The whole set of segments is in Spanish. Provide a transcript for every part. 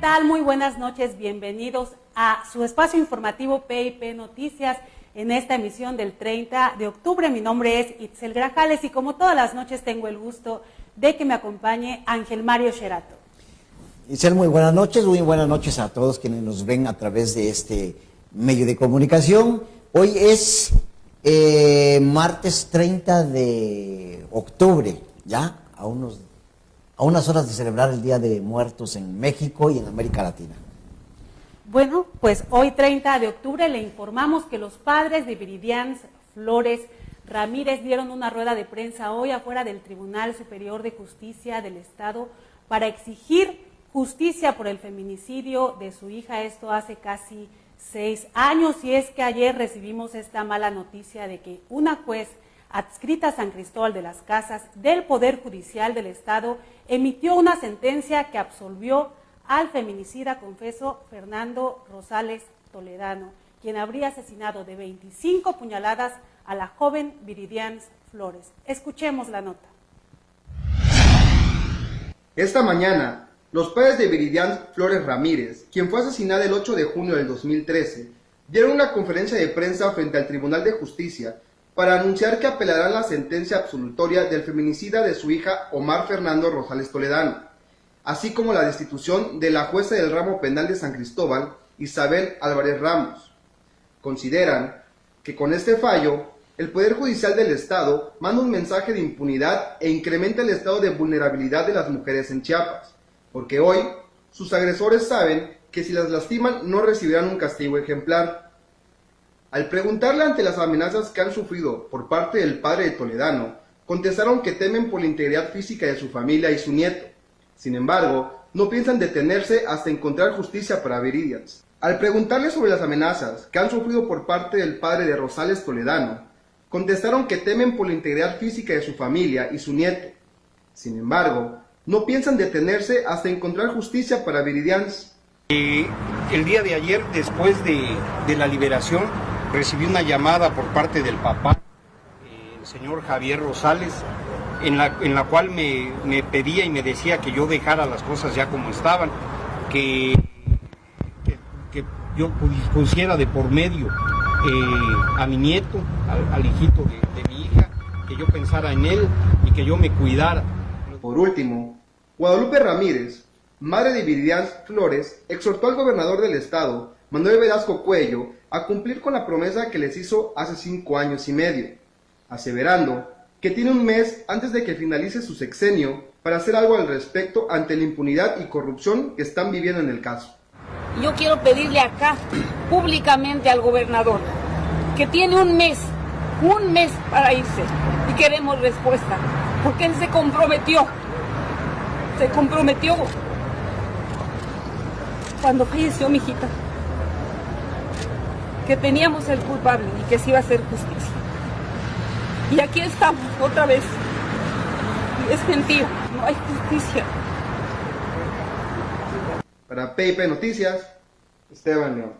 tal? Muy buenas noches, bienvenidos a su espacio informativo PIP Noticias en esta emisión del 30 de octubre. Mi nombre es Itzel Grajales y como todas las noches tengo el gusto de que me acompañe Ángel Mario Sherato. Itzel, muy buenas noches a todos quienes nos ven a través de este medio de comunicación. Hoy es martes 30 de octubre, ya a unas horas de celebrar el Día de Muertos en México y en América Latina. Bueno, pues hoy 30 de octubre le informamos que los padres de Viridian Flores Ramírez dieron una rueda de prensa hoy afuera del Tribunal Superior de Justicia del Estado para exigir justicia por el feminicidio de su hija, esto hace casi 6 años, y es que ayer recibimos esta mala noticia de que una juez adscrita a San Cristóbal de las Casas del Poder Judicial del Estado emitió una sentencia que absolvió al feminicida confeso Fernando Rosales Toledano, quien habría asesinado de 25 puñaladas a la joven Viridian Flores. Escuchemos la nota. Esta mañana, los padres de Viridian Flores Ramírez, quien fue asesinada el 8 de junio del 2013, dieron una conferencia de prensa frente al Tribunal de Justicia para anunciar que apelarán la sentencia absolutoria del feminicida de su hija Omar Fernando Rosales Toledano, así como la destitución de la jueza del ramo penal de San Cristóbal, Isabel Álvarez Ramos. Consideran que con este fallo, el Poder Judicial del Estado manda un mensaje de impunidad e incrementa el estado de vulnerabilidad de las mujeres en Chiapas, porque hoy sus agresores saben que si las lastiman no recibirán un castigo ejemplar. Al preguntarle ante las amenazas que han sufrido por parte del padre de Toledano, contestaron que temen por la integridad física de su familia y su nieto. Sin embargo, no piensan detenerse hasta encontrar justicia para Viridian. Al preguntarle sobre las amenazas que han sufrido por parte del padre de Rosales Toledano, contestaron que temen por la integridad física de su familia y su nieto. Sin embargo, no piensan detenerse hasta encontrar justicia para Viridian. El día de ayer, después de la liberación, recibí una llamada por parte del papá, el señor Javier Rosales, en la cual me pedía y me decía que yo dejara las cosas ya como estaban, que yo pusiera de por medio a mi nieto, al hijito de mi hija, que yo pensara en él y que yo me cuidara. Por último, Guadalupe Ramírez, madre de Viridian Flores, exhortó al gobernador del estado, Manuel Velasco Cuello, a cumplir con la promesa que les hizo hace 5 años y medio, aseverando que tiene un mes antes de que finalice su sexenio para hacer algo al respecto ante la impunidad y corrupción que están viviendo en el caso. Yo quiero pedirle acá públicamente al gobernador que tiene un mes para irse y queremos respuesta, porque él se comprometió cuando falleció mi hijita, que teníamos el culpable y que se iba a hacer justicia. Y aquí estamos otra vez. Es mentira, no hay justicia. Para PIP Noticias, Esteban León.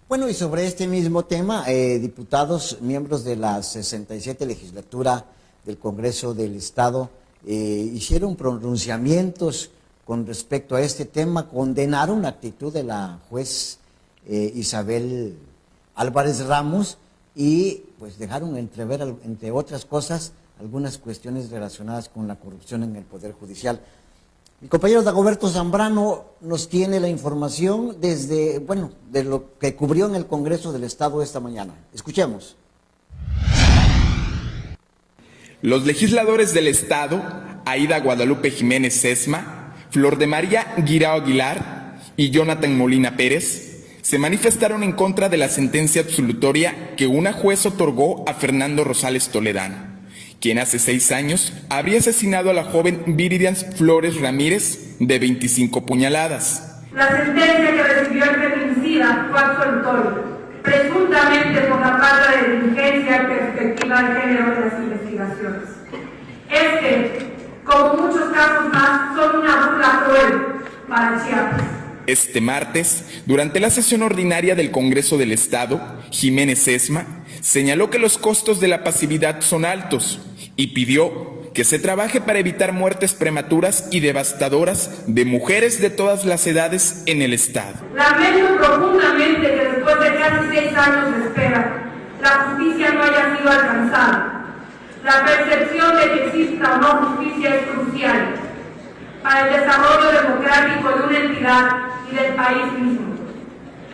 Bueno, y sobre este mismo tema, diputados, miembros de la 67 legislatura del Congreso del Estado, hicieron pronunciamientos con respecto a este tema, condenaron la actitud de la juez Isabel Álvarez Ramos y pues dejaron entrever, entre otras cosas, algunas cuestiones relacionadas con la corrupción en el Poder Judicial. Mi compañero Dagoberto Zambrano nos tiene la información de lo que cubrió en el Congreso del Estado esta mañana. Escuchemos. Los legisladores del Estado, Aida Guadalupe Jiménez Sesma, Flor de María Guirao Aguilar y Jonathan Molina Pérez, se manifestaron en contra de la sentencia absolutoria que una juez otorgó a Fernando Rosales Toledano, quien hace 6 años habría asesinado a la joven Viridian Flores Ramírez de 25 puñaladas. La sentencia que recibió el feminicida fue absolutoria, presuntamente por la falta de diligencia y perspectiva de género de las investigaciones. Como muchos casos más, son una burla cruel para Chiapas. Este martes, durante la sesión ordinaria del Congreso del Estado, Jiménez Sesma señaló que los costos de la pasividad son altos y pidió que se trabaje para evitar muertes prematuras y devastadoras de mujeres de todas las edades en el Estado. Lamento profundamente que después de casi 6 años de espera, la justicia no haya sido alcanzada. La percepción de que exista o no justicia es crucial para el desarrollo democrático de una entidad y del país mismo.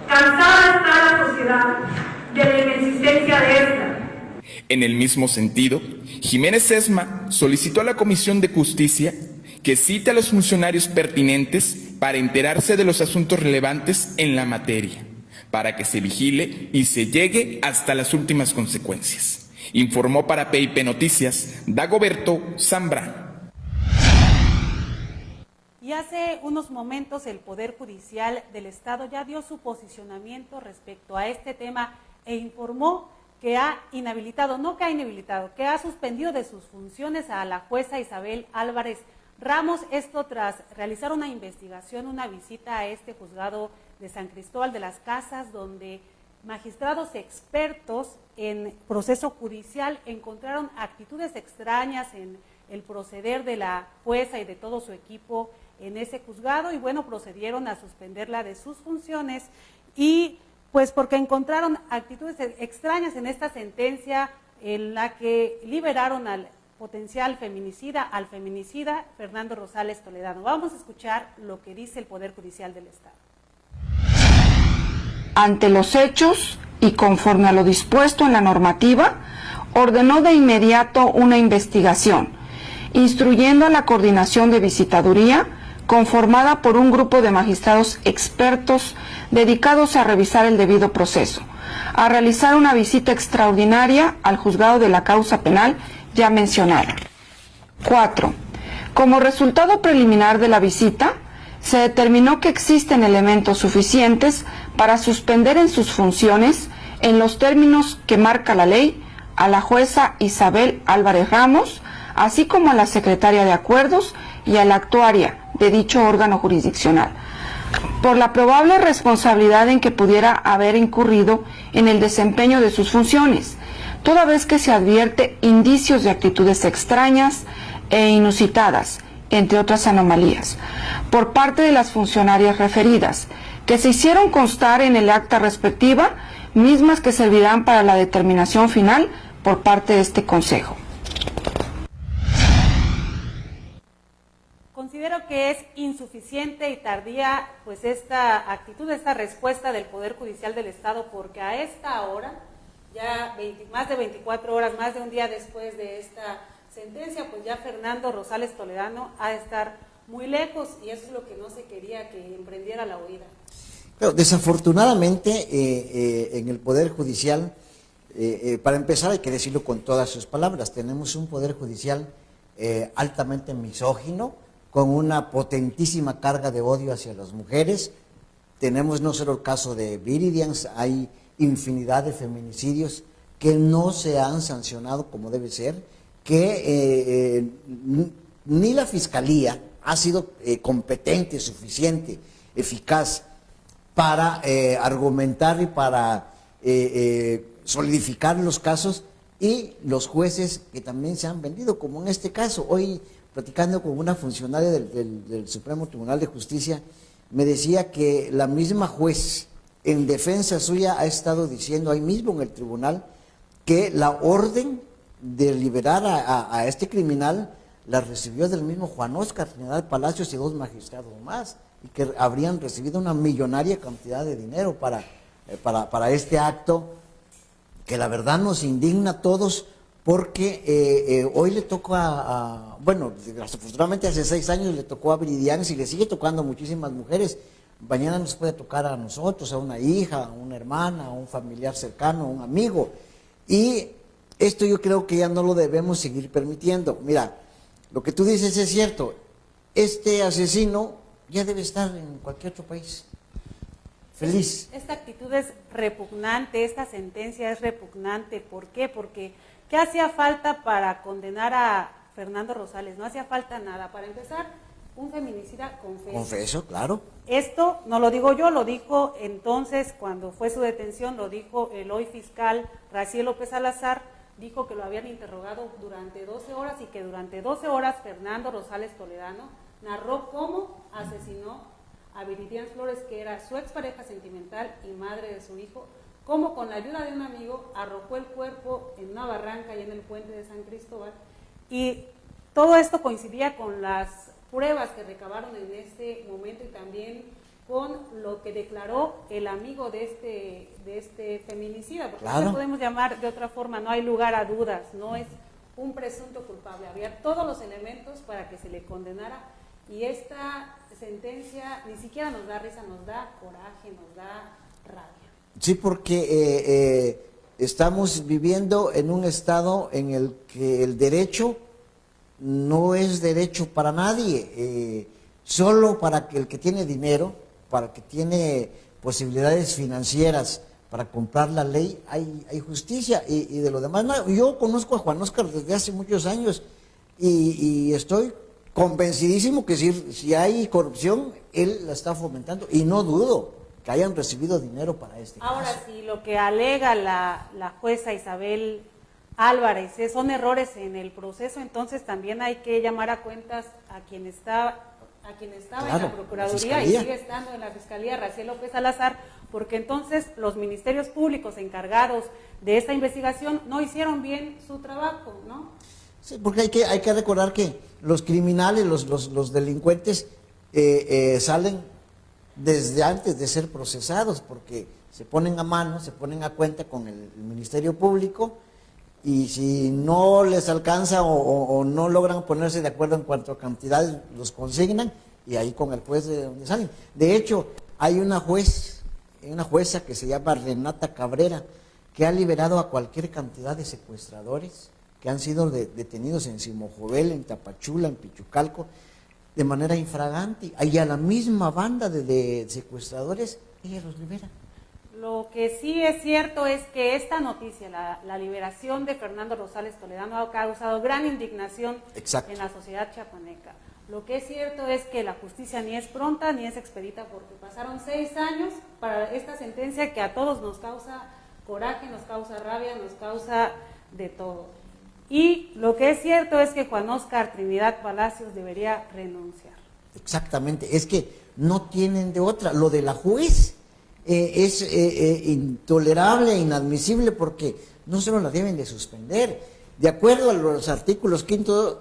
Cansada está la sociedad de la inexistencia de esta. En el mismo sentido, Jiménez Sesma solicitó a la Comisión de Justicia que cite a los funcionarios pertinentes para enterarse de los asuntos relevantes en la materia, para que se vigile y se llegue hasta las últimas consecuencias. Informó para PIP Noticias, Dagoberto Zambrano. Y hace unos momentos el Poder Judicial del Estado ya dio su posicionamiento respecto a este tema e informó que ha inhabilitado, no que ha inhabilitado, que ha suspendido de sus funciones a la jueza Isabel Álvarez Ramos, esto tras realizar una investigación, una visita a este juzgado de San Cristóbal de las Casas, donde magistrados expertos en proceso judicial encontraron actitudes extrañas en el proceder de la jueza y de todo su equipo en ese juzgado, y bueno, procedieron a suspenderla de sus funciones, y pues porque encontraron actitudes extrañas en esta sentencia en la que liberaron al potencial feminicida, al feminicida Fernando Rosales Toledano. Vamos a escuchar lo que dice el Poder Judicial del Estado. Ante los hechos y conforme a lo dispuesto en la normativa, ordenó de inmediato una investigación, instruyendo a la Coordinación de Visitaduría, conformada por un grupo de magistrados expertos dedicados a revisar el debido proceso, a realizar una visita extraordinaria al juzgado de la causa penal ya mencionada. 4. Como resultado preliminar de la visita, se determinó que existen elementos suficientes para suspender en sus funciones, en los términos que marca la ley, a la jueza Isabel Álvarez Ramos, así como a la secretaria de Acuerdos y a la actuaria de dicho órgano jurisdiccional, por la probable responsabilidad en que pudiera haber incurrido en el desempeño de sus funciones, toda vez que se advierte indicios de actitudes extrañas e inusitadas, entre otras anomalías, por parte de las funcionarias referidas, que se hicieron constar en el acta respectiva, mismas que servirán para la determinación final por parte de este Consejo. Considero que es insuficiente y tardía pues esta actitud, esta respuesta del Poder Judicial del Estado, porque a esta hora, ya más de 24 horas, más de un día después de esta sentencia, pues ya Fernando Rosales Toledano ha de estar muy lejos, y eso es lo que no se quería, que emprendiera la huida. Pero desafortunadamente en el Poder Judicial, para empezar hay que decirlo con todas sus palabras, tenemos un Poder Judicial altamente misógino, con una potentísima carga de odio hacia las mujeres. Tenemos no solo el caso de Viridians, hay infinidad de feminicidios que no se han sancionado como debe ser, que ni la Fiscalía ha sido competente, suficiente, eficaz para argumentar y para solidificar los casos, y los jueces que también se han vendido, como en este caso. Hoy, platicando con una funcionaria del Supremo Tribunal de Justicia, me decía que la misma juez, en defensa suya, ha estado diciendo ahí mismo en el tribunal que la orden de liberar a este criminal la recibió del mismo Juan Óscar, general Palacios y 2 magistrados más, y que habrían recibido una millonaria cantidad de dinero para este acto, que la verdad nos indigna a todos, porque hoy le tocó bueno, desafortunadamente hace 6 años le tocó a Viridianes y le sigue tocando a muchísimas mujeres. Mañana nos puede tocar a nosotros, a una hija, a una hermana, a un familiar cercano, a un amigo. Y esto yo creo que ya no lo debemos seguir permitiendo. Mira, lo que tú dices es cierto, este asesino ya debe estar en cualquier otro país, feliz. Esta actitud es repugnante, esta sentencia es repugnante. ¿Por qué? Porque ¿qué hacía falta para condenar a Fernando Rosales? No hacía falta nada. Para empezar, un feminicida confeso. Confeso, claro. Esto no lo digo yo, lo dijo entonces cuando fue su detención, lo dijo el hoy fiscal Raciel López Salazar, dijo que lo habían interrogado durante 12 horas y que durante 12 horas Fernando Rosales Toledano narró cómo asesinó a Viridian Flores, que era su expareja sentimental y madre de su hijo, cómo con la ayuda de un amigo arrojó el cuerpo en una barranca y en el puente de San Cristóbal. Y todo esto coincidía con las pruebas que recabaron en ese momento y también con lo que declaró el amigo de este feminicida, porque no lo podemos llamar de otra forma, no hay lugar a dudas, no es un presunto culpable, había todos los elementos para que se le condenara, y esta sentencia ni siquiera nos da risa, nos da coraje, nos da rabia. Sí, porque estamos viviendo en un estado en el que el derecho no es derecho para nadie, solo para que el que tiene dinero, para el que tiene posibilidades financieras para comprar la ley, hay justicia, y de lo demás, no. Yo conozco a Juan Óscar desde hace muchos años y estoy convencidísimo que si hay corrupción, él la está fomentando, y no dudo que hayan recibido dinero para este caso. Ahora, si lo que alega la jueza Isabel Álvarez son errores en el proceso, entonces también hay que llamar a cuentas a quien estaba en la Procuraduría y sigue estando en la Fiscalía, Raciel López Salazar, porque entonces los ministerios públicos encargados de esta investigación no hicieron bien su trabajo, ¿no? Sí, porque hay que recordar que los criminales, los delincuentes salen desde antes de ser procesados, porque se ponen a mano, se ponen a cuenta con el Ministerio Público, y si no les alcanza o no logran ponerse de acuerdo en cuanto a cantidades, los consignan, y ahí con el juez de donde salen. De hecho, hay una jueza que se llama Renata Cabrera, que ha liberado a cualquier cantidad de secuestradores que han sido detenidos en Simojovel, en Tapachula, en Pichucalco, de manera infragante, y a la misma banda de secuestradores ella los libera. Lo que sí es cierto es que esta noticia, la liberación de Fernando Rosales Toledano, ha causado gran indignación en la sociedad chiapaneca. Lo que es cierto es que la justicia ni es pronta ni es expedita, porque pasaron 6 años para esta sentencia que a todos nos causa coraje, nos causa rabia, nos causa de todo. Y lo que es cierto es que Juan Óscar Trinidad Palacios debería renunciar. Exactamente, es que no tienen de otra. Lo de la juez es intolerable e inadmisible, porque no solo la deben de suspender. De acuerdo a los artículos 5º,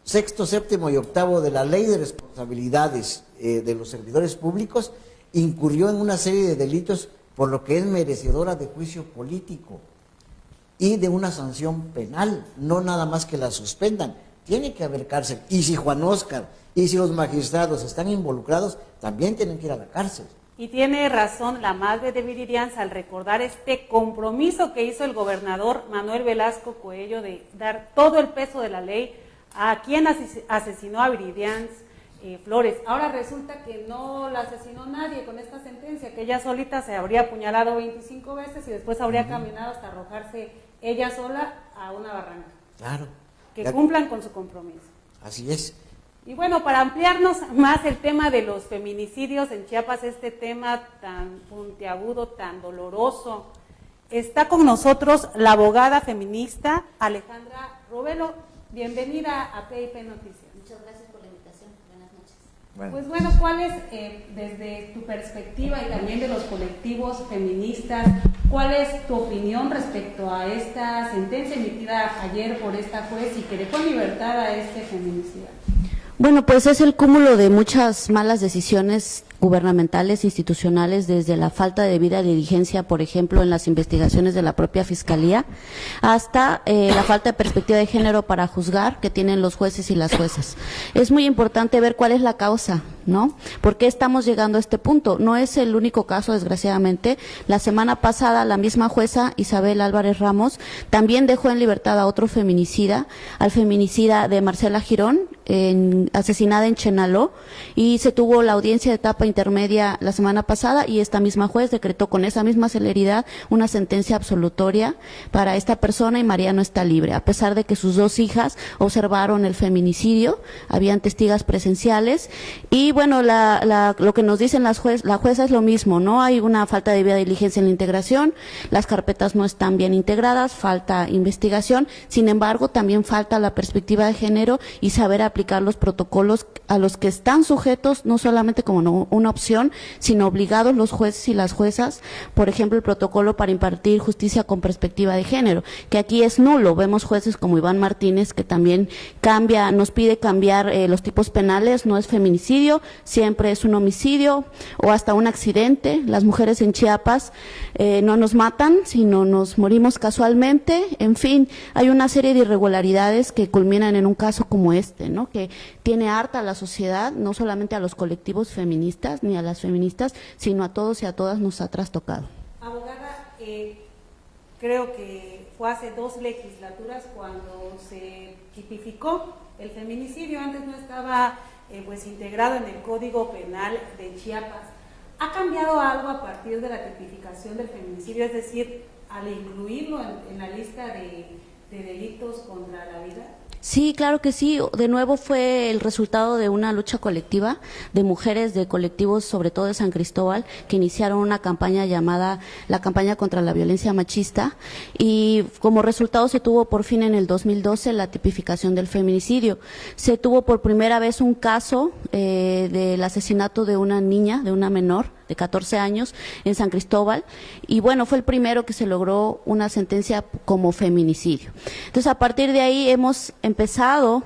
6º, 7º y 8º de la Ley de Responsabilidades de los Servidores Públicos, incurrió en una serie de delitos por lo que es merecedora de juicio político y de una sanción penal, no nada más que la suspendan. Tiene que haber cárcel, y si Juan Óscar y si los magistrados están involucrados, también tienen que ir a la cárcel. Y tiene razón la madre de Viridian al recordar este compromiso que hizo el gobernador Manuel Velasco Coello de dar todo el peso de la ley a quien asesinó a Viridian Flores. Ahora resulta que no la asesinó nadie con esta sentencia, que ella solita se habría apuñalado 25 veces y después habría caminado hasta arrojarse ella sola a una barranca. Claro. Que cumplan con su compromiso. Así es. Y bueno, para ampliarnos más el tema de los feminicidios en Chiapas, este tema tan puntiagudo, tan doloroso, está con nosotros la abogada feminista Alejandra Robelo. Bienvenida a PIP Noticias. Muchas gracias por la invitación. Buenas noches. Pues bueno, ¿cuál es, desde tu perspectiva y también de los colectivos feministas, cuál es tu opinión respecto a esta sentencia emitida ayer por esta juez y que dejó en libertad a este feminicida? Bueno, pues es el cúmulo de muchas malas decisiones gubernamentales, institucionales, desde la falta de debida diligencia, por ejemplo, en las investigaciones de la propia Fiscalía, hasta la falta de perspectiva de género para juzgar que tienen los jueces y las juezas. Es muy importante ver cuál es la causa, ¿no? ¿Por qué estamos llegando a este punto? No es el único caso, desgraciadamente. La semana pasada, la misma jueza Isabel Álvarez Ramos también dejó en libertad a otro feminicida, al feminicida de Marcela Girón, asesinada en Chenaló, y se tuvo la audiencia de etapa intermedia la semana pasada, y esta misma juez decretó con esa misma celeridad una sentencia absolutoria para esta persona, y Mariano está libre, a pesar de que sus 2 hijas observaron el feminicidio, habían testigos presenciales. Y bueno, lo que nos dicen la jueza es lo mismo, no hay una falta de debida diligencia en la integración, las carpetas no están bien integradas, falta investigación, sin embargo también falta la perspectiva de género y saber aplicar los protocolos a los que están sujetos, no solamente como una opción, sino obligados los jueces y las juezas. Por ejemplo, el protocolo para impartir justicia con perspectiva de género, que aquí es nulo. Vemos jueces como Iván Martínez, que también nos pide cambiar los tipos penales, no es feminicidio, siempre es un homicidio o hasta un accidente. Las mujeres en Chiapas no nos matan, sino nos morimos casualmente. En fin, hay una serie de irregularidades que culminan en un caso como este, ¿no? Que tiene harta a la sociedad, no solamente a los colectivos feministas ni a las feministas, sino a todos y a todas nos ha trastocado. Abogada, creo que fue hace 2 legislaturas cuando se tipificó el feminicidio, antes no estaba pues integrado en el Código Penal de Chiapas. ¿Ha cambiado algo a partir de la tipificación del feminicidio? Es decir, al incluirlo en la lista de delitos contra la vida. Sí, claro que sí. De nuevo fue el resultado de una lucha colectiva de mujeres de colectivos, sobre todo de San Cristóbal, que iniciaron una campaña llamada la campaña contra la violencia machista, y como resultado se tuvo por fin en el 2012 la tipificación del feminicidio. Se tuvo por primera vez un caso del asesinato de una niña, de una menor de 14 años en San Cristóbal, y bueno, fue el primero que se logró una sentencia como feminicidio. Entonces, a partir de ahí hemos empezado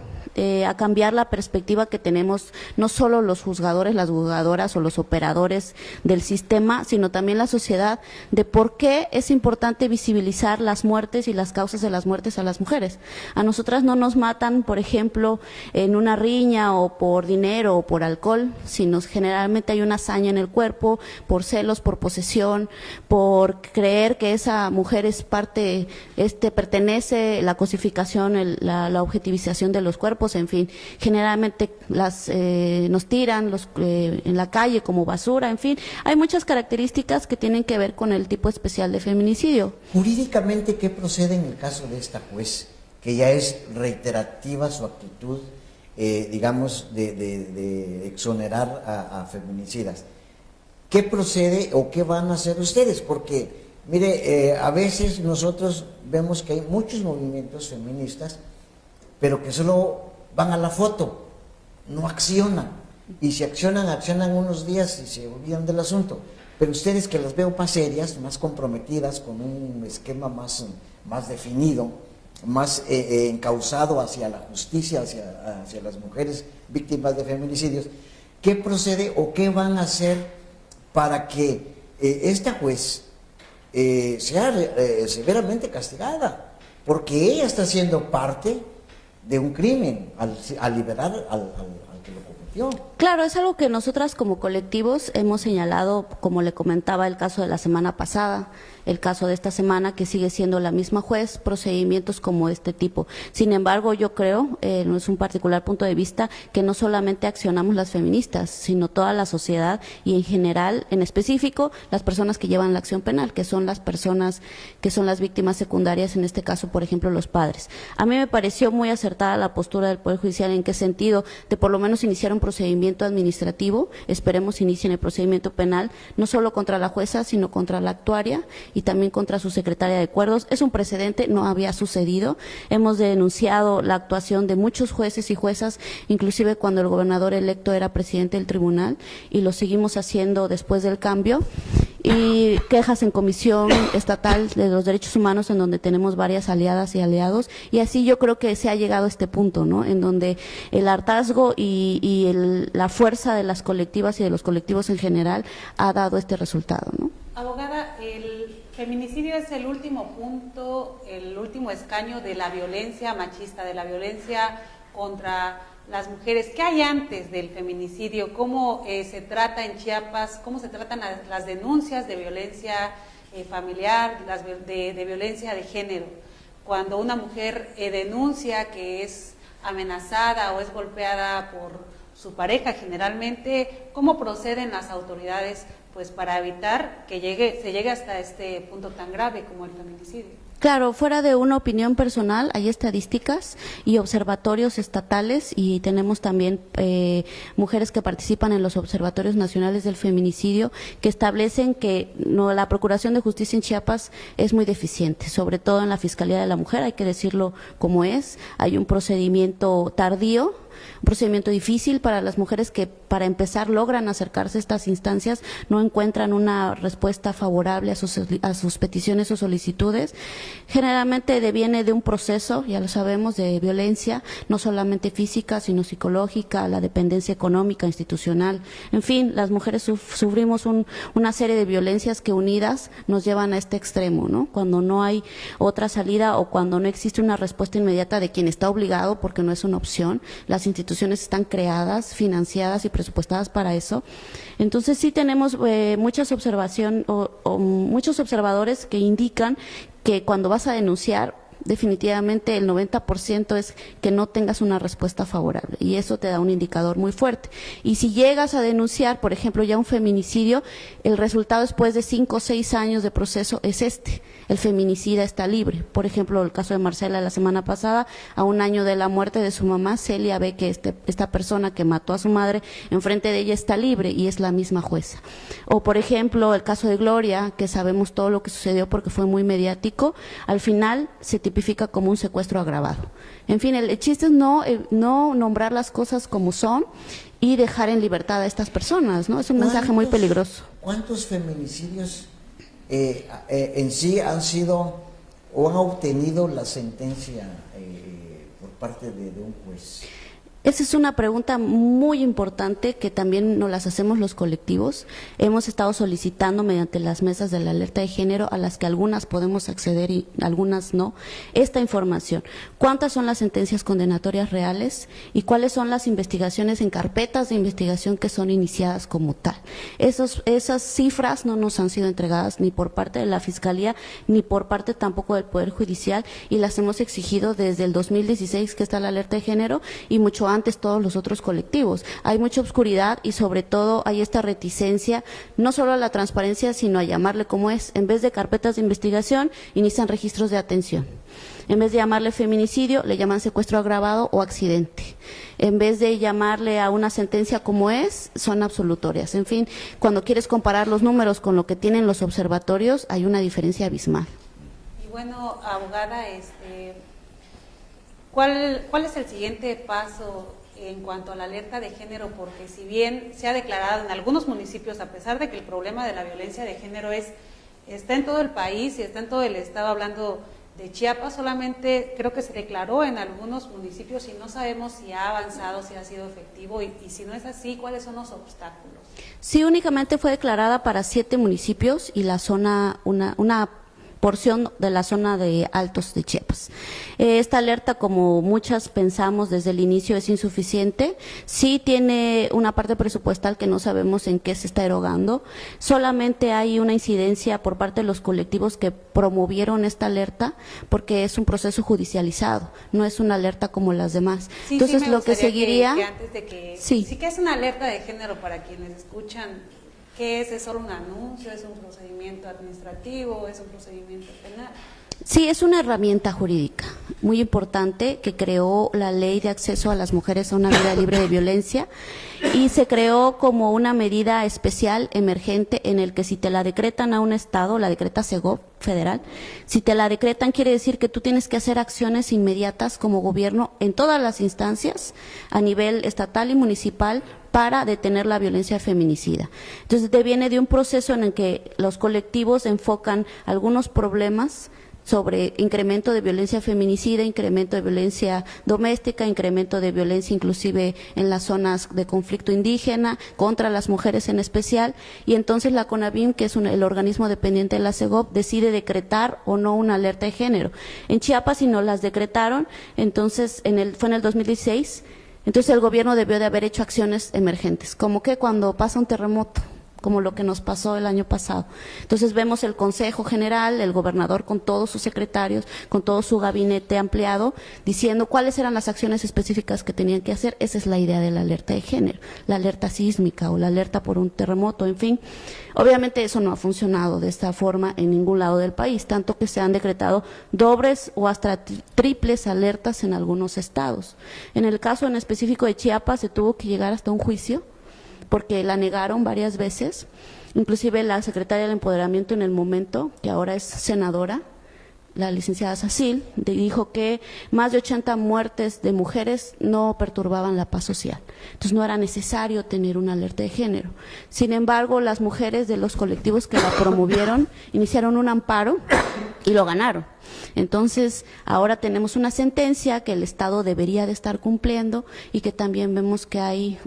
a cambiar la perspectiva que tenemos, no solo los juzgadores, las juzgadoras o los operadores del sistema, sino también la sociedad, de por qué es importante visibilizar las muertes y las causas de las muertes a las mujeres. A nosotras no nos matan, por ejemplo, en una riña o por dinero o por alcohol, sino generalmente hay una hazaña en el cuerpo, por celos, por posesión, por creer que esa mujer es parte, pertenece, la cosificación, la objetivización de los cuerpos. En fin, generalmente nos tiran en la calle como basura, en fin, hay muchas características que tienen que ver con el tipo especial de feminicidio. Jurídicamente, ¿qué procede en el caso de esta juez, que ya es reiterativa su actitud, digamos, de exonerar a feminicidas? ¿Qué procede o qué van a hacer ustedes? Porque, mire, a veces nosotros vemos que hay muchos movimientos feministas, pero que solo van a la foto, no accionan, y si accionan unos días y se olvidan del asunto. Pero ustedes, que las veo más serias, más comprometidas, con un esquema más definido, más encauzado hacia la justicia, hacia las mujeres víctimas de feminicidios, ¿qué procede o qué van a hacer para que esta juez sea severamente castigada? Porque ella está siendo parte de un crimen al liberar al que lo cometió. Claro, es algo que nosotras como colectivos hemos señalado, como le comentaba, el caso de la semana pasada, el caso de esta semana, que sigue siendo la misma juez, procedimientos como este tipo. Sin embargo, yo creo, no es un particular punto de vista, que no solamente accionamos las feministas, sino toda la sociedad y en general, en específico, las personas que llevan la acción penal, que son las personas que son las víctimas secundarias, en este caso, por ejemplo, los padres. A mí me pareció muy acertada la postura del Poder Judicial, ¿en qué sentido? De por lo menos iniciar un procedimiento administrativo, esperemos inicien el procedimiento penal, no solo contra la jueza, sino contra la actuaria y también contra su secretaria de acuerdos. Es un precedente, no había sucedido. Hemos denunciado la actuación de muchos jueces y juezas, inclusive cuando el gobernador electo era presidente del tribunal, y lo seguimos haciendo después del cambio. Y quejas en Comisión Estatal de los Derechos Humanos, en donde tenemos varias aliadas y aliados, y así yo creo que se ha llegado a este punto, ¿no? En donde el hartazgo y la fuerza de las colectivas y de los colectivos en general ha dado este resultado, ¿no? Abogada, el feminicidio es el último punto, el último escaño de la violencia machista, de la violencia contra las mujeres. ¿Qué hay antes del feminicidio? ¿Cómo se trata en Chiapas? ¿Cómo se tratan las denuncias de violencia familiar, de violencia de género? Cuando una mujer denuncia que es amenazada o es golpeada por su pareja, generalmente, ¿cómo proceden las autoridades pues para evitar que se llegue hasta este punto tan grave como el feminicidio? Claro, fuera de una opinión personal, hay estadísticas y observatorios estatales y tenemos también mujeres que participan en los observatorios nacionales del feminicidio que establecen que la Procuración de Justicia en Chiapas es muy deficiente, sobre todo en la Fiscalía de la Mujer, hay que decirlo como es, hay un procedimiento tardío, un procedimiento difícil para las mujeres que para empezar logran acercarse a estas instancias, no encuentran una respuesta favorable a sus peticiones o solicitudes. Generalmente deviene de un proceso, ya lo sabemos, de violencia, no solamente física, sino psicológica, la dependencia económica, institucional. En fin, las mujeres sufrimos una serie de violencias que unidas nos llevan a este extremo, ¿no? Cuando no hay otra salida o cuando no existe una respuesta inmediata de quien está obligado, porque no es una opción, las instituciones están creadas, financiadas y presupuestadas para eso. Entonces sí tenemos muchos observadores que indican que cuando vas a denunciar, definitivamente el 90% es que no tengas una respuesta favorable y eso te da un indicador muy fuerte. Y si llegas a denunciar, por ejemplo, ya un feminicidio, el resultado después de 5 o 6 años de proceso es el feminicida está libre. Por ejemplo, el caso de Marcela la semana pasada, a 1 año de la muerte de su mamá, Celia ve que esta persona que mató a su madre enfrente de ella está libre y es la misma jueza. O por ejemplo, el caso de Gloria, que sabemos todo lo que sucedió porque fue muy mediático, al final se tipifica como un secuestro agravado. En fin, el chiste es no nombrar las cosas como son y dejar en libertad a estas personas, ¿no? Es un mensaje muy peligroso. ¿Cuántos feminicidios en sí han sido o han obtenido la sentencia por parte de un juez? Esa es una pregunta muy importante que también nos las hacemos los colectivos. Hemos estado solicitando mediante las mesas de la alerta de género, a las que algunas podemos acceder y algunas no, esta información. ¿Cuántas son las sentencias condenatorias reales y cuáles son las investigaciones en carpetas de investigación que son iniciadas como tal? Esas cifras no nos han sido entregadas ni por parte de la Fiscalía ni por parte tampoco del Poder Judicial y las hemos exigido desde el 2016 que está la alerta de género y mucho antes todos los otros colectivos. Hay mucha oscuridad y sobre todo hay esta reticencia, no solo a la transparencia, sino a llamarle como es. En vez de carpetas de investigación, inician registros de atención. En vez de llamarle feminicidio, le llaman secuestro agravado o accidente. En vez de llamarle a una sentencia como es, son absolutorias. En fin, cuando quieres comparar los números con lo que tienen los observatorios, hay una diferencia abismal. Y bueno, abogada, ¿cuál es el siguiente paso en cuanto a la alerta de género? Porque si bien se ha declarado en algunos municipios, a pesar de que el problema de la violencia de género está en todo el país y está en todo el estado, hablando de Chiapas, solamente creo que se declaró en algunos municipios y no sabemos si ha avanzado, si ha sido efectivo y si no es así, ¿cuáles son los obstáculos? Sí, únicamente fue declarada para 7 municipios y la zona, una porción de la zona de Altos de Chiapas. Esta alerta, como muchas pensamos desde el inicio, es insuficiente. Sí tiene una parte presupuestal que no sabemos en qué se está erogando. Solamente hay una incidencia por parte de los colectivos que promovieron esta alerta porque es un proceso judicializado, no es una alerta como las demás. Sí, entonces, sí, lo que seguiría… que antes de que… Sí, que es una alerta de género para quienes escuchan. ¿Qué es? ¿Es solo un anuncio? ¿Es un procedimiento administrativo? ¿Es un procedimiento penal? Sí, es una herramienta jurídica muy importante que creó la Ley de Acceso a las Mujeres a una Vida Libre de Violencia y se creó como una medida especial emergente en el que si te la decretan a un estado, la decreta Segov federal, si te la decretan quiere decir que tú tienes que hacer acciones inmediatas como gobierno en todas las instancias a nivel estatal y municipal para detener la violencia feminicida. Entonces viene de un proceso en el que los colectivos enfocan algunos problemas sobre incremento de violencia feminicida, incremento de violencia doméstica, incremento de violencia inclusive en las zonas de conflicto indígena, contra las mujeres en especial, y entonces la CONAVIM, que es el organismo dependiente de la Segov, decide decretar o no una alerta de género. En Chiapas, si no las decretaron, entonces fue en el 2016, entonces el gobierno debió de haber hecho acciones emergentes, como que cuando pasa un terremoto, como lo que nos pasó el año pasado. Entonces vemos el Consejo General, el gobernador con todos sus secretarios, con todo su gabinete ampliado, diciendo cuáles eran las acciones específicas que tenían que hacer. Esa es la idea de la alerta de género, la alerta sísmica o la alerta por un terremoto, en fin. Obviamente eso no ha funcionado de esta forma en ningún lado del país, tanto que se han decretado dobles o hasta triples alertas en algunos estados. En el caso en específico de Chiapas se tuvo que llegar hasta un juicio porque la negaron varias veces, inclusive la secretaria del Empoderamiento en el momento, que ahora es senadora, la licenciada Sacil, dijo que más de 80 muertes de mujeres no perturbaban la paz social. Entonces no era necesario tener una alerta de género. Sin embargo, las mujeres de los colectivos que la promovieron iniciaron un amparo y lo ganaron. Entonces, ahora tenemos una sentencia que el Estado debería de estar cumpliendo y que también vemos que hay,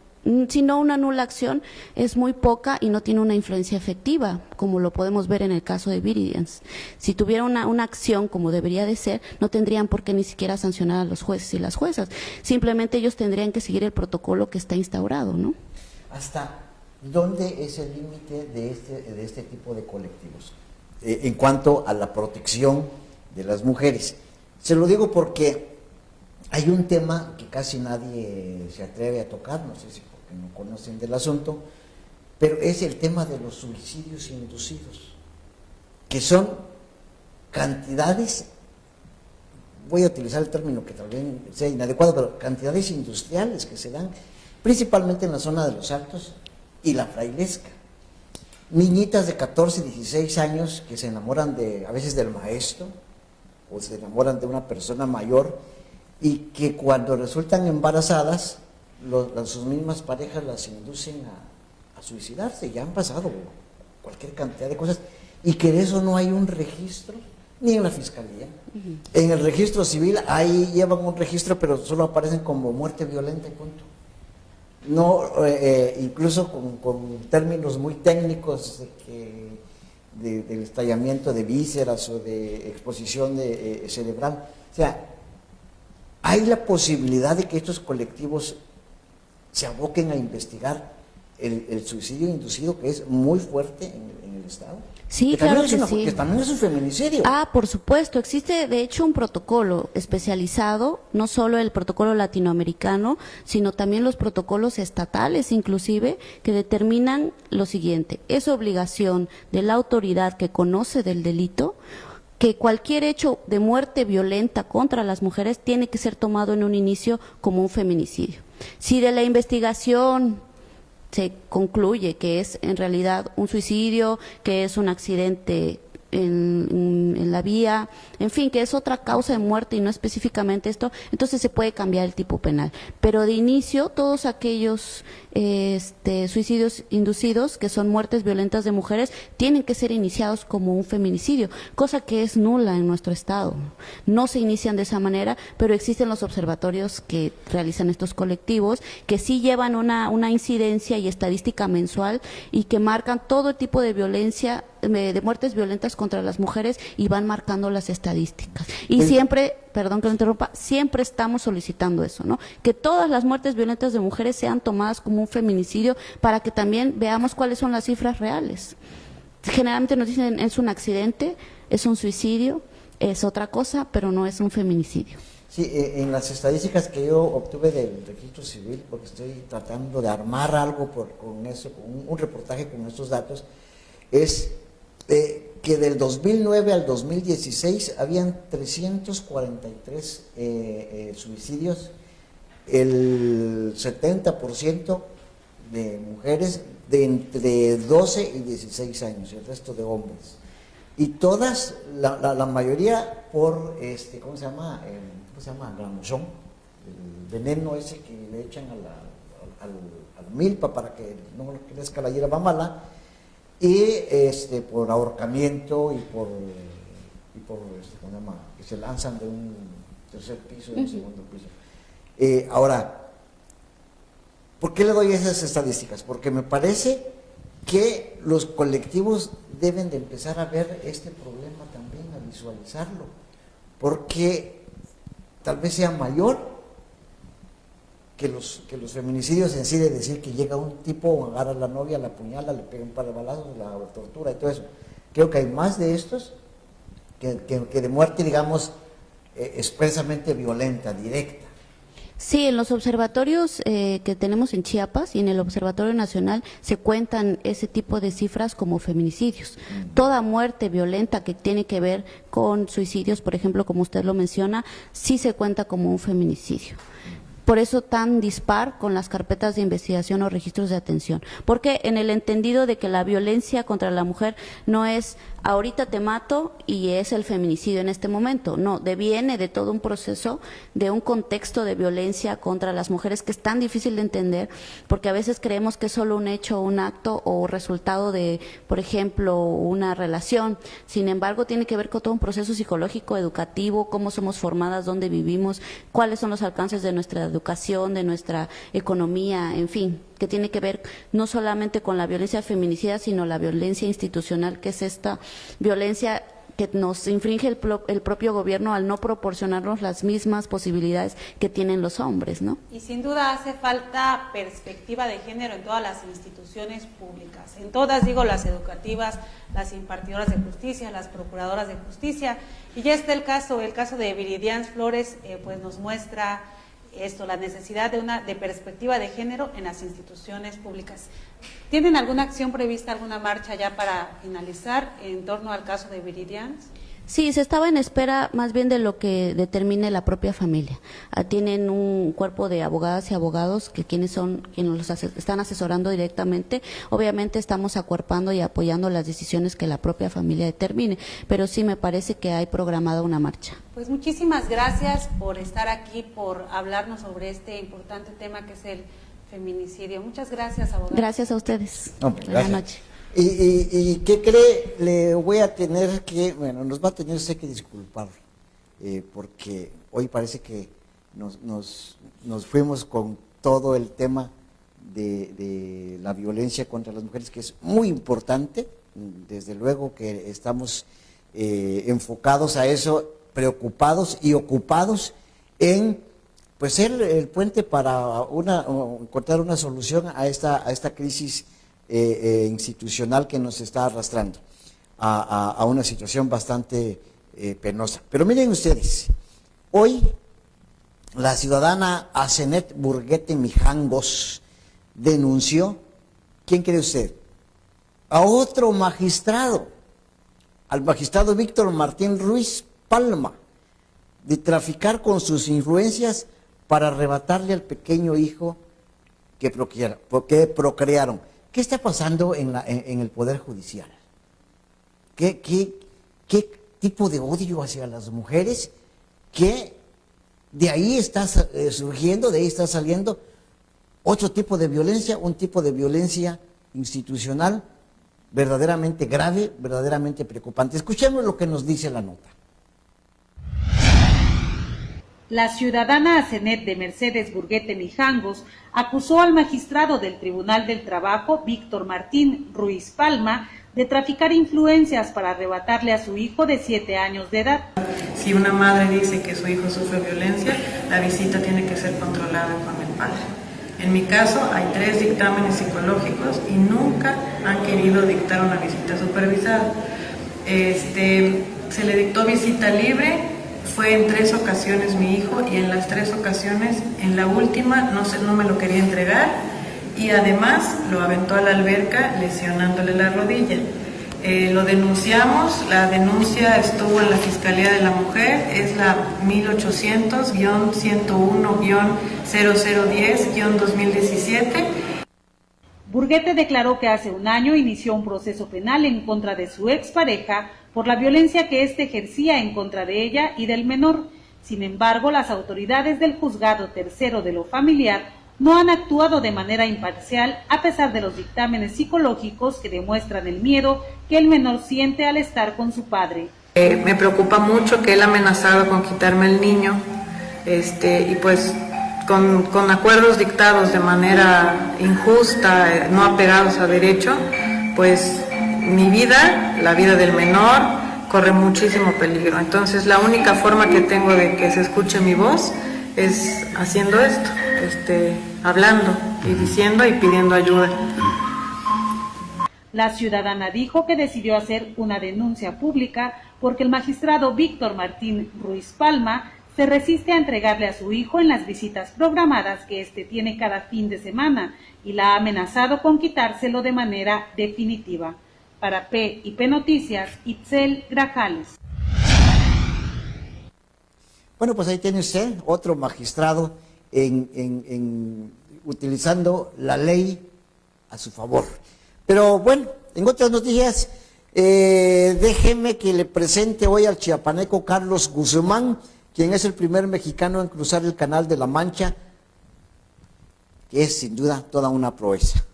si no una nula acción, es muy poca y no tiene una influencia efectiva, como lo podemos ver en el caso de Viridians. Si tuviera una acción como debería de ser, no tendrían por qué ni siquiera sancionar a los jueces y las juezas. Simplemente ellos tendrían que seguir el protocolo que está instaurado, ¿no? ¿Hasta dónde es el límite de este tipo de colectivos en cuanto a la protección de las mujeres? Se lo digo porque hay un tema que casi nadie se atreve a tocar, no sé si porque no conocen del asunto, pero es el tema de los suicidios inducidos, que son cantidades, voy a utilizar el término que tal vez sea inadecuado, pero cantidades industriales que se dan principalmente en la zona de Los Altos y la Frailesca. Niñitas de 14, 16 años que se enamoran a veces del maestro o se enamoran de una persona mayor y que cuando resultan embarazadas sus mismas parejas las inducen a suicidarse. Ya han pasado cualquier cantidad de cosas y que de eso no hay un registro ni en la fiscalía. En el registro civil ahí llevan un registro pero solo aparecen como muerte violenta y punto. No, incluso con términos muy técnicos del estallamiento de vísceras o de exposición cerebral. O sea, hay la posibilidad de que estos colectivos se aboquen a investigar el suicidio inducido, que es muy fuerte en el Estado. Sí, claro que sí. Que también es un feminicidio. Ah, por supuesto. Existe, de hecho, un protocolo especializado, no solo el protocolo latinoamericano, sino también los protocolos estatales, inclusive, que determinan lo siguiente. Es obligación de la autoridad que conoce del delito que cualquier hecho de muerte violenta contra las mujeres tiene que ser tomado en un inicio como un feminicidio. Si de la investigación se concluye que es en realidad un suicidio, que es un accidente en la vía, en fin, que es otra causa de muerte y no específicamente esto, entonces se puede cambiar el tipo penal. Pero de inicio, todos aquellos suicidios inducidos, que son muertes violentas de mujeres, tienen que ser iniciados como un feminicidio, cosa que es nula en nuestro Estado. No se inician de esa manera, pero existen los observatorios que realizan estos colectivos, que sí llevan una incidencia y estadística mensual y que marcan todo tipo de violencia, de muertes violentas contra las mujeres y van marcando las estadísticas. Y siempre, perdón que lo interrumpa, siempre estamos solicitando eso, ¿no? Que todas las muertes violentas de mujeres sean tomadas como un feminicidio para que también veamos cuáles son las cifras reales. Generalmente nos dicen es un accidente, es un suicidio, es otra cosa, pero no es un feminicidio. Sí, en las estadísticas que yo obtuve del registro civil, porque estoy tratando de armar algo con eso, con un reportaje con estos datos, es que del 2009 al 2016 habían 343 suicidios, el 70% de mujeres de entre 12 y 16 años, el resto de hombres. Y todas, la mayoría por, ¿cómo se llama? Gramoxón, el veneno ese que le echan al milpa para que no crezca la hierba mala, y por ahorcamiento y por ¿cómo se llama? Que se lanzan de un tercer piso y un segundo piso. Ahora, ¿por qué le doy esas estadísticas? Porque me parece que los colectivos deben de empezar a ver este problema también, a visualizarlo, porque tal vez sea mayor que los feminicidios en sí, de decir que llega un tipo, agarra a la novia, la apuñala, le pega un par de balazos, la tortura y todo eso. Creo que hay más de estos que de muerte, digamos, expresamente violenta, directa. Sí, en los observatorios que tenemos en Chiapas y en el Observatorio Nacional se cuentan ese tipo de cifras como feminicidios. Toda muerte violenta que tiene que ver con suicidios, por ejemplo, como usted lo menciona, sí se cuenta como un feminicidio. Por eso tan dispar con las carpetas de investigación o registros de atención. Porque en el entendido de que la violencia contra la mujer no es ahorita te mato y es el feminicidio en este momento. No, deviene de todo un proceso, de un contexto de violencia contra las mujeres que es tan difícil de entender, porque a veces creemos que es solo un hecho, un acto o resultado de, por ejemplo, una relación. Sin embargo, tiene que ver con todo un proceso psicológico, educativo, cómo somos formadas, dónde vivimos, cuáles son los alcances de nuestra educación, de nuestra economía, en fin, que tiene que ver no solamente con la violencia feminicida, sino la violencia institucional, que es esta violencia que nos infringe el propio gobierno al no proporcionarnos las mismas posibilidades que tienen los hombres, ¿no? Y sin duda hace falta perspectiva de género en todas las instituciones públicas, en todas, digo, las educativas, las impartidoras de justicia, las procuradoras de justicia, y ya está el caso de Viridian Flores, pues nos muestra esto, la necesidad de perspectiva de género en las instituciones públicas. ¿Tienen alguna acción prevista, alguna marcha ya para finalizar en torno al caso de Viridian? Sí, se estaba en espera más bien de lo que determine la propia familia. Tienen un cuerpo de abogadas y abogados quienes los están asesorando directamente. Obviamente estamos acuerpando y apoyando las decisiones que la propia familia determine, pero sí me parece que hay programada una marcha. Pues muchísimas gracias por estar aquí, por hablarnos sobre este importante tema que es el feminicidio. Muchas gracias, abogada. Gracias a ustedes. Buenas noches. ¿Y qué cree? Le voy a tener que, bueno, nos va a tener usted que disculpar, porque hoy parece que nos fuimos con todo el tema de la violencia contra las mujeres, que es muy importante. Desde luego que estamos enfocados a eso, preocupados y ocupados en pues ser el puente para encontrar una solución a esta crisis institucional que nos está arrastrando a una situación bastante penosa. Pero miren ustedes, hoy la ciudadana Asenet Burguete Mijangos denunció, ¿quién cree usted? A otro magistrado, al magistrado Víctor Martín Ruiz Palma, de traficar con sus influencias para arrebatarle al pequeño hijo que procrearon. ¿Qué está pasando en el Poder Judicial? ¿Qué tipo de odio hacia las mujeres? Que de ahí está surgiendo, de ahí está saliendo otro tipo de violencia, un tipo de violencia institucional verdaderamente grave, verdaderamente preocupante. Escuchemos lo que nos dice la nota. La ciudadana Asenet de Mercedes Burguete Mijangos acusó al magistrado del Tribunal del Trabajo, Víctor Martín Ruiz Palma, de traficar influencias para arrebatarle a su hijo de 7 años de edad. Si una madre dice que su hijo sufre violencia, la visita tiene que ser controlada con el padre. En mi caso hay 3 dictámenes psicológicos y nunca han querido dictar una visita supervisada. Se le dictó visita libre. Fue en 3 ocasiones mi hijo y en las 3 ocasiones, en la última no me lo quería entregar y además lo aventó a la alberca lesionándole la rodilla. Lo denunciamos, la denuncia estuvo en la Fiscalía de la Mujer, es la 1800-101-0010-2017. Burguete declaró que hace un año inició un proceso penal en contra de su expareja por la violencia que éste ejercía en contra de ella y del menor. Sin embargo, las autoridades del Juzgado Tercero de lo Familiar no han actuado de manera imparcial a pesar de los dictámenes psicológicos que demuestran el miedo que el menor siente al estar con su padre. Me preocupa mucho que él amenazaba con quitarme el niño y pues con acuerdos dictados de manera injusta, no apegados a derecho, pues mi vida, la vida del menor, corre muchísimo peligro. Entonces la única forma que tengo de que se escuche mi voz es haciendo esto, hablando y diciendo y pidiendo ayuda. La ciudadana dijo que decidió hacer una denuncia pública porque el magistrado Víctor Martín Ruiz Palma se resiste a entregarle a su hijo en las visitas programadas que éste tiene cada fin de semana y la ha amenazado con quitárselo de manera definitiva. Para P&P Noticias, Itzel Grajales. Bueno, pues ahí tiene usted otro magistrado utilizando la ley a su favor. Pero bueno, en otras noticias, déjeme que le presente hoy al chiapaneco Carlos Guzmán, quien es el primer mexicano en cruzar el Canal de la Mancha, que es sin duda toda una proeza.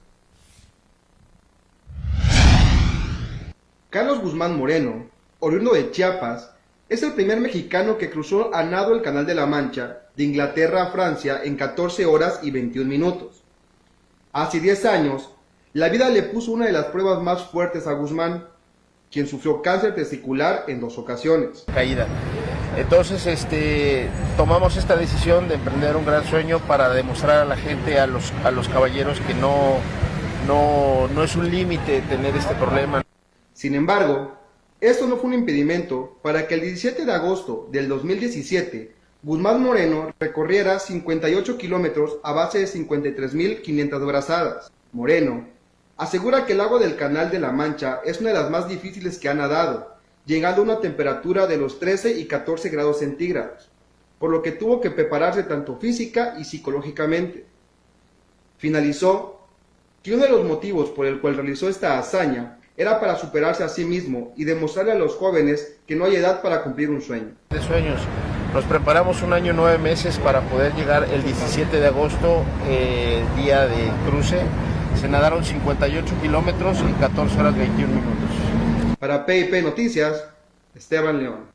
Carlos Guzmán Moreno, oriundo de Chiapas, es el primer mexicano que cruzó a nado el Canal de la Mancha de Inglaterra a Francia en 14 horas y 21 minutos. Hace 10 años, la vida le puso una de las pruebas más fuertes a Guzmán, quien sufrió cáncer testicular en 2 ocasiones. Caída. Entonces tomamos esta decisión de emprender un gran sueño para demostrar a la gente, a los caballeros, que no es un límite tener este problema. Sin embargo, esto no fue un impedimento para que el 17 de agosto del 2017, Guzmán Moreno recorriera 58 kilómetros a base de 53.500 brazadas. Moreno asegura que el agua del Canal de la Mancha es una de las más difíciles que ha nadado, llegando a una temperatura de los 13 y 14 grados centígrados, por lo que tuvo que prepararse tanto física y psicológicamente. Finalizó que uno de los motivos por el cual realizó esta hazaña era para superarse a sí mismo y demostrarle a los jóvenes que no hay edad para cumplir un sueño. De sueños. Nos preparamos 1 año y 9 meses para poder llegar el 17 de agosto, día de cruce. Se nadaron 58 kilómetros y 14 horas 21 minutos. Para P&P Noticias, Esteban León.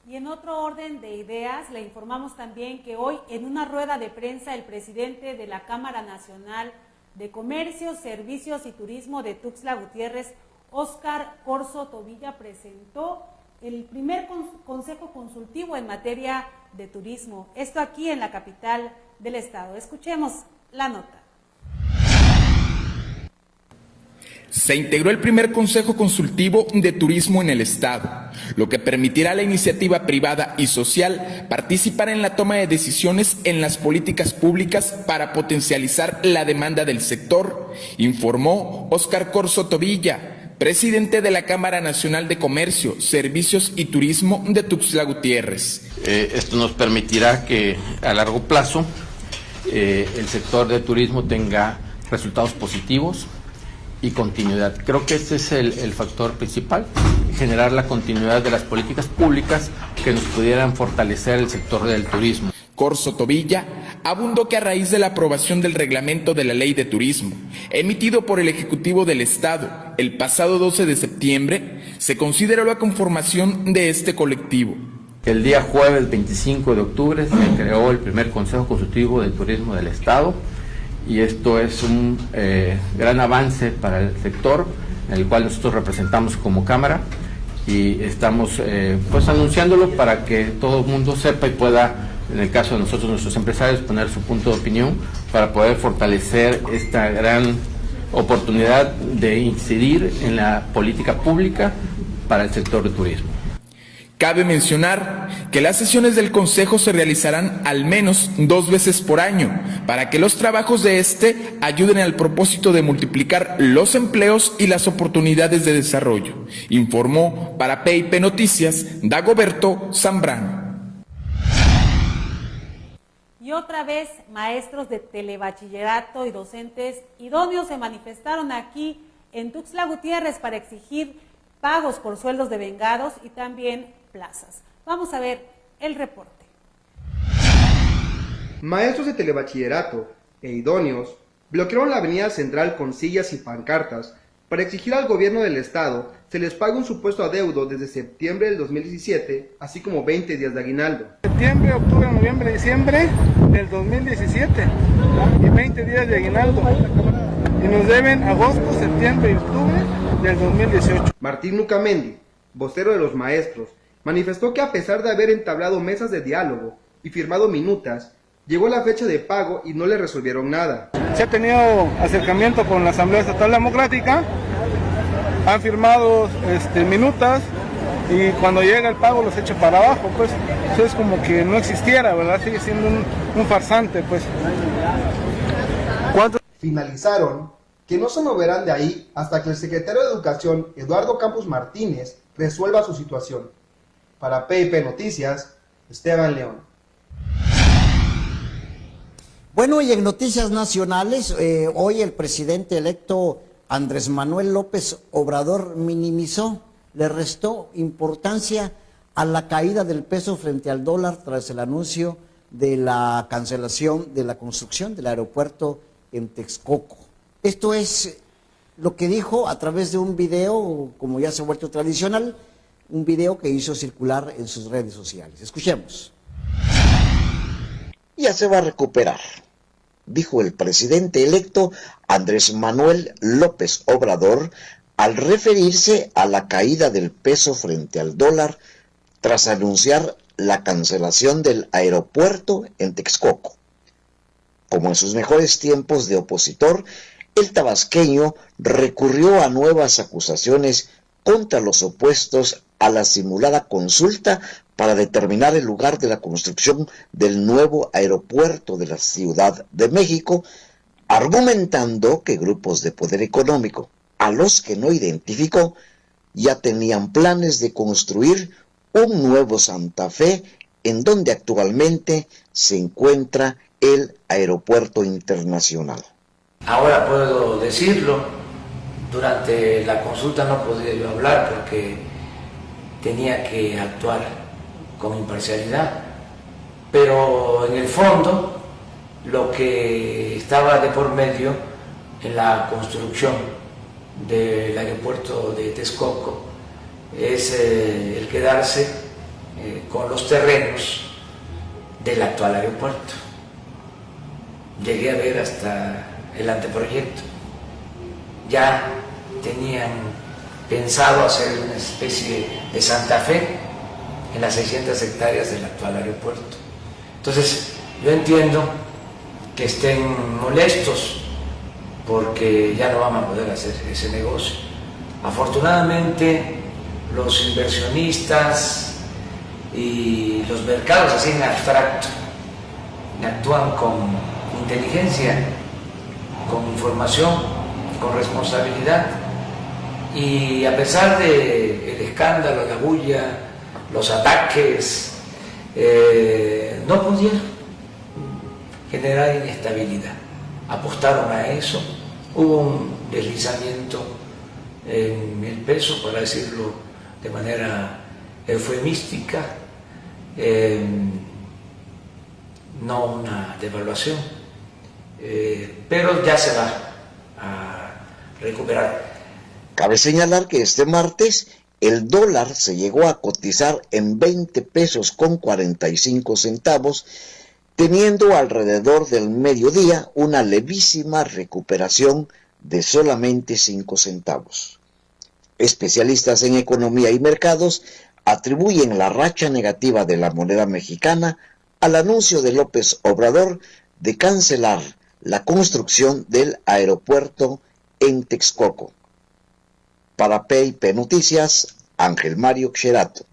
Y en otro orden de ideas, le informamos también que hoy en una rueda de prensa el presidente de la Cámara Nacional de Comercio, Servicios y Turismo de Tuxtla Gutiérrez, Óscar Corzo Tobilla, presentó el primer consejo consultivo en materia de turismo. Esto aquí en la capital del estado. Escuchemos la nota. Se integró el primer Consejo Consultivo de Turismo en el Estado, lo que permitirá a la iniciativa privada y social participar en la toma de decisiones en las políticas públicas para potencializar la demanda del sector, informó Óscar Corzo Tobilla, presidente de la Cámara Nacional de Comercio, Servicios y Turismo de Tuxtla Gutiérrez. Esto nos permitirá que a largo plazo el sector de turismo tenga resultados positivos y continuidad. Creo que este es el factor principal, generar la continuidad de las políticas públicas que nos pudieran fortalecer el sector del turismo. Corzo Tobilla abundó que a raíz de la aprobación del reglamento de la Ley de Turismo, emitido por el Ejecutivo del Estado el pasado 12 de septiembre, se consideró la conformación de este colectivo. El día jueves 25 de octubre se creó el primer Consejo Consultivo del Turismo del Estado, y esto es un gran avance para el sector, en el cual nosotros representamos como Cámara, y estamos pues anunciándolo para que todo el mundo sepa y pueda, en el caso de nosotros, nuestros empresarios, poner su punto de opinión para poder fortalecer esta gran oportunidad de incidir en la política pública para el sector de turismo. Cabe mencionar que las sesiones del Consejo se realizarán al menos 2 veces por año para que los trabajos de este ayuden al propósito de multiplicar los empleos y las oportunidades de desarrollo, informó para P&P Noticias Dagoberto Zambrano. Y otra vez, maestros de telebachillerato y docentes idóneos se manifestaron aquí en Tuxtla Gutiérrez para exigir pagos por sueldos devengados y también plazas. Vamos a ver el reporte. Maestros de telebachillerato e idóneos bloquearon la avenida central con sillas y pancartas para exigir al gobierno del estado se les pague un supuesto adeudo desde septiembre del 2017, así como 20 días de aguinaldo. Septiembre, octubre, noviembre, diciembre del 2017 y 20 días de aguinaldo. Y nos deben agosto, septiembre y octubre del 2018. Martín Nucamendi, vocero de los maestros, manifestó que a pesar de haber entablado mesas de diálogo y firmado minutas, Llegó la fecha de pago y no le resolvieron nada. Se ha tenido acercamiento con la Asamblea Estatal Democrática, han firmado minutas y cuando llega el pago los echa para abajo, pues eso es como que no existiera, ¿verdad? Sigue siendo un farsante, pues. Finalizaron que no se moverán de ahí hasta que el secretario de Educación, Eduardo Campos Martínez, resuelva su situación. Para PIP Noticias, Esteban León. Bueno, y en noticias nacionales, hoy el presidente electo Andrés Manuel López Obrador minimizó, le restó importancia a la caída del peso frente al dólar tras el anuncio de la cancelación de la construcción del aeropuerto en Texcoco. Esto es lo que dijo a través de un video, como ya se ha vuelto tradicional, un video que hizo circular en sus redes sociales. Escuchemos. Ya se va a recuperar, dijo el presidente electo Andrés Manuel López Obrador al referirse a la caída del peso frente al dólar tras anunciar la cancelación del aeropuerto en Texcoco. Como en sus mejores tiempos de opositor, el tabasqueño recurrió a nuevas acusaciones contra los opuestos a la simulada consulta para determinar el lugar de la construcción del nuevo aeropuerto de la Ciudad de México, argumentando que grupos de poder económico, a los que no identificó, ya tenían planes de construir un nuevo Santa Fe en donde actualmente se encuentra el aeropuerto internacional. Ahora puedo decirlo, durante la consulta no podía yo hablar porque tenía que actuar con imparcialidad, pero en el fondo lo que estaba de por medio en la construcción del aeropuerto de Texcoco es el quedarse con los terrenos del actual aeropuerto. Llegué a ver hasta el anteproyecto. Ya tenían pensado hacer una especie de Santa Fe en las 600 hectáreas del actual aeropuerto. Entonces, yo entiendo que estén molestos porque ya no van a poder hacer ese negocio. Afortunadamente, los inversionistas y los mercados así en abstracto actúan con inteligencia, con información, con responsabilidad, y a pesar del escándalo, la bulla, los ataques, no pudieron generar inestabilidad. Apostaron a eso, hubo un deslizamiento en el peso, para decirlo de manera eufemística, no una devaluación, pero ya se va a recuperar. Cabe señalar que este martes el dólar se llegó a cotizar en 20 pesos con 45 centavos, teniendo alrededor del mediodía una levísima recuperación de solamente 5 centavos. Especialistas en economía y mercados atribuyen la racha negativa de la moneda mexicana al anuncio de López Obrador de cancelar la construcción del aeropuerto en Texcoco. Para PIP Noticias, Ángel Mario Xerato.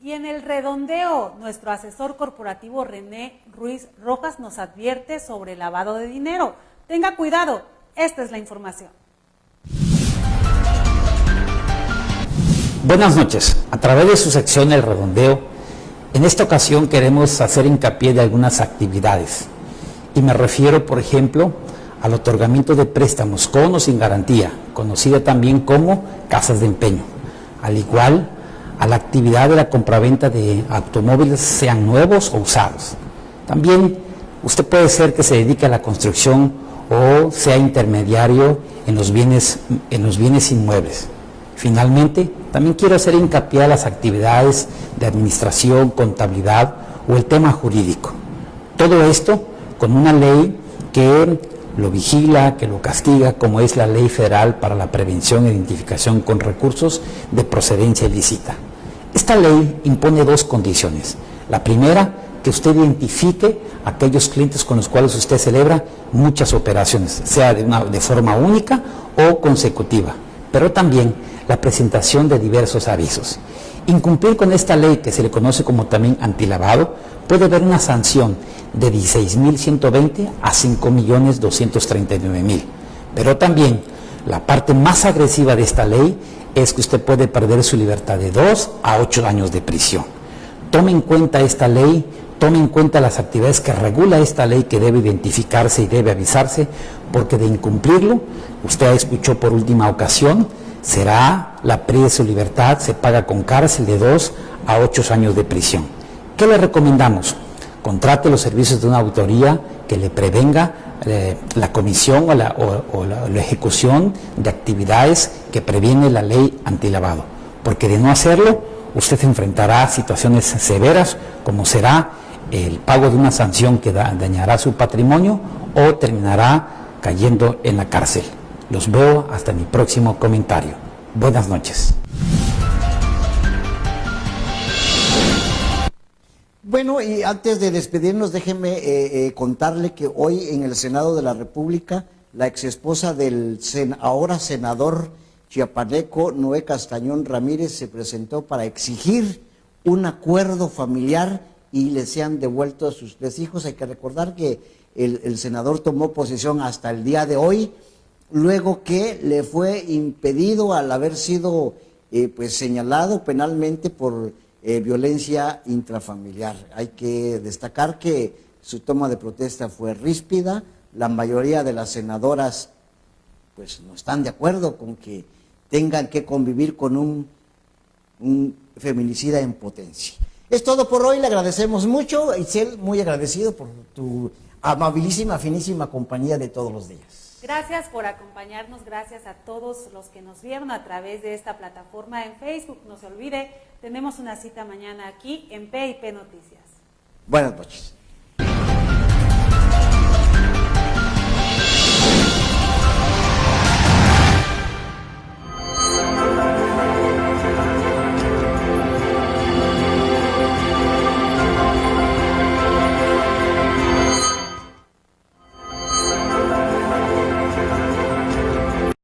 Y en el redondeo, nuestro asesor corporativo René Ruiz Rojas nos advierte sobre lavado de dinero. Tenga cuidado, esta es la información. Buenas noches. A través de su sección El Redondeo, en esta ocasión queremos hacer hincapié de algunas actividades. Y me refiero, por ejemplo, al otorgamiento de préstamos con o sin garantía, conocida también como casas de empeño, al igual a la actividad de la compraventa de automóviles, sean nuevos o usados. También usted puede ser que se dedique a la construcción o sea intermediario en los bienes inmuebles. Finalmente, también quiero hacer hincapié a las actividades de administración, contabilidad o el tema jurídico. Todo esto con una ley que lo vigila, que lo castiga, como es la Ley Federal para la Prevención e Identificación con Recursos de Procedencia Ilícita. Esta ley impone dos condiciones. La primera, que usted identifique aquellos clientes con los cuales usted celebra muchas operaciones, sea de forma única o consecutiva, pero también la presentación de diversos avisos. Incumplir con esta ley, que se le conoce como también antilavado, puede haber una sanción de 16.120 a 5.239.000. Pero también la parte más agresiva de esta ley es que usted puede perder su libertad de 2 a 8 años de prisión. Tome en cuenta esta ley, tome en cuenta las actividades que regula esta ley, que debe identificarse y debe avisarse, porque de incumplirlo, usted escuchó por última ocasión, será la pérdida de su libertad, se paga con cárcel de 2 a 8 años de prisión. ¿Qué le recomendamos? Contrate los servicios de una auditoría que le prevenga la comisión o la ejecución de actividades que previene la ley antilavado, porque de no hacerlo, usted se enfrentará a situaciones severas, como será el pago de una sanción que dañará su patrimonio o terminará cayendo en la cárcel. Los veo hasta mi próximo comentario. Buenas noches. Bueno, y antes de despedirnos, déjeme contarle que hoy en el Senado de la República, la exesposa del ahora senador chiapaneco Noé Castañón Ramírez se presentó para exigir un acuerdo familiar y le sean devueltos sus 3 hijos. Hay que recordar que el senador tomó posesión hasta el día de hoy, luego que le fue impedido al haber sido pues señalado penalmente por violencia intrafamiliar. Hay que destacar que su toma de protesta fue ríspida. La mayoría de las senadoras pues no están de acuerdo con que tengan que convivir con un feminicida en potencia. Es todo por hoy, le agradecemos mucho. Itzel, muy agradecido por tu amabilísima, finísima compañía de todos los días. Gracias por acompañarnos, gracias a todos los que nos vieron a través de esta plataforma en Facebook. No se olvide, tenemos una cita mañana aquí en PIP Noticias. Buenas noches.